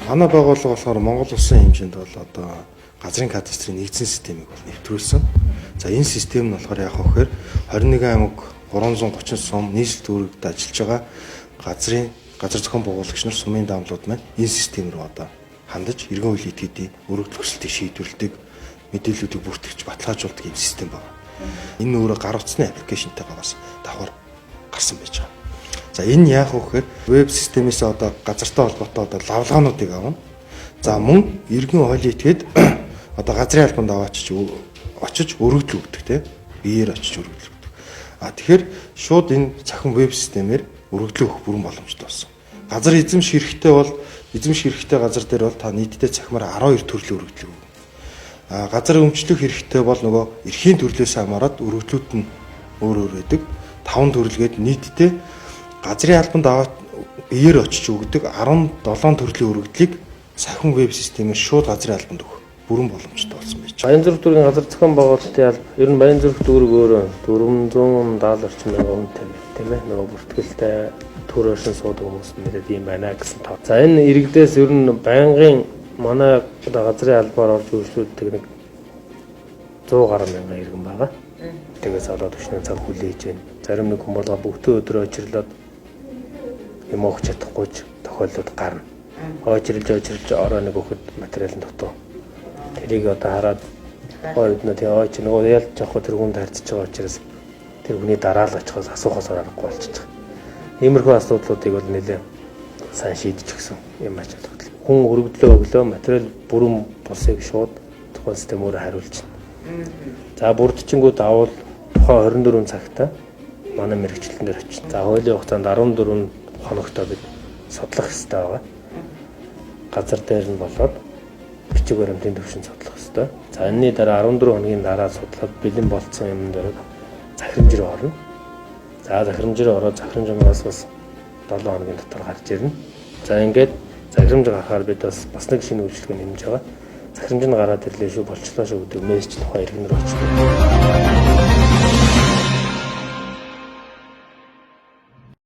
Манай байгууллага болохоор Монгол улсын хэмжээнд бол одоо газрын кадастрын нэгдсэн системийг бол нэвтрүүлсэн. За энэ систем нь болохоор яг хөөхөр 21 аймаг 330 сум нийслэл үүрэгт ажиллаж байгаа газар зохион байгуулагч нар сумын даамлууд маань энэ систем рүү одоо хандаж иргэн үйл итгэдийн өргөдөл хүсэлтийг шийдвэрлэдэг, мэдээллүүдийг бүртгэж баталгаажуулдаг юм систем байна. Энэ өөрөө гар утасны аппликейшнтайгаа бас давхар гарсан байж байгаа. За энэ яах вэ гэхээр веб системээс одоо газартай холбоотой одоо лавлагаануудыг авна. За мөн иргэн хуулийн этгээд одоо газрын албанд очиж өргөдөл өгдөг тийм биеэр очиж өргөдөл өгдөг. Тэгэхээр шууд энэ цахим веб системээр өргөдлөө өгөх бүрэн боломжтой болсон. Газар эзэмших хэрэгтэй газар дээр бол та нийтдээ цахимаар 12 төрлийн өргөдлөө өгнө. Газар өмчлөх хэрэгтэй бол нөгөө эрхийн төрлөөс хамаарат өргөдлүүд нь өөр байдаг. 5 төрлгээд нийтдээ газрын албанд биеэр очиж өгдөг 17 төрлийн өргөдлийг цахим веб системээр шууд газрын албанд өгөх бүрэн боломжтой болсон байж байна. Баянзүрх дүүргийн газар зохион байгуулалтын алба ер нь Баянзүрх дүүрэг өөрөө 470 орчим мянган тийм ээ нөгөө бүртгэлтэй төрөөшин суудаг хүмүүс нэрэд юм байна гэсэн тоо. За энэ иргэдээс ер нь байнгын манай газрын албаар орж үйлчлүүлдэг нэг 100 гаруй мянган иргэн байгаа. Тэгээс олоод өчнөө цаг хүлээж байна. Зарим нэг хүн болго бүгдөө өдрөө очирлоод юм өгч чадахгүй тохиолдод гарна. Очирлж ороо нэг өгөхөд материалын дутуу. Тэрийг одоо хараад ойд нь тий ойч нөгөө ялж авах тэр хүнд харьцаж байгаа учраас тэр хүний дараа л очихоос асуухаас аргагүй болчихж байгаа. Иймэрхүү асуудлуудыг бол нэлээд сайн шийдэж өгсөн юм ач холбогдол. Хүн өргөдлөө өглөө материал бүрэн босыг шууд тухайн систем өөрөө хариулж байна. За бүрдчингүүд авал тухайн 24 цагта манай мэрэгчлэн дээр очив. За хуулийн хугацаанд 14 хоногтой бид судлах хэрэгтэй байгаа. Газар дээр нь болоод бичиг баримтын төвшин судлах хэрэгтэй. За энэний дараа 14 хоногийн дараа судлаад бэлэн болцсон юм дээр захирамж руу орно. За захирамж руу ороод захирамжнаас бас 7 хоногийн дотор гарч ирнэ. За ингээд захирамж гарахаар бид бас нэг шинэ үйлчлэг нэмж байгаа. Захирамж нь гараад ирлээ шүү болчлоо шүү гэдэг мессеж тухайн иргэн рүү очив.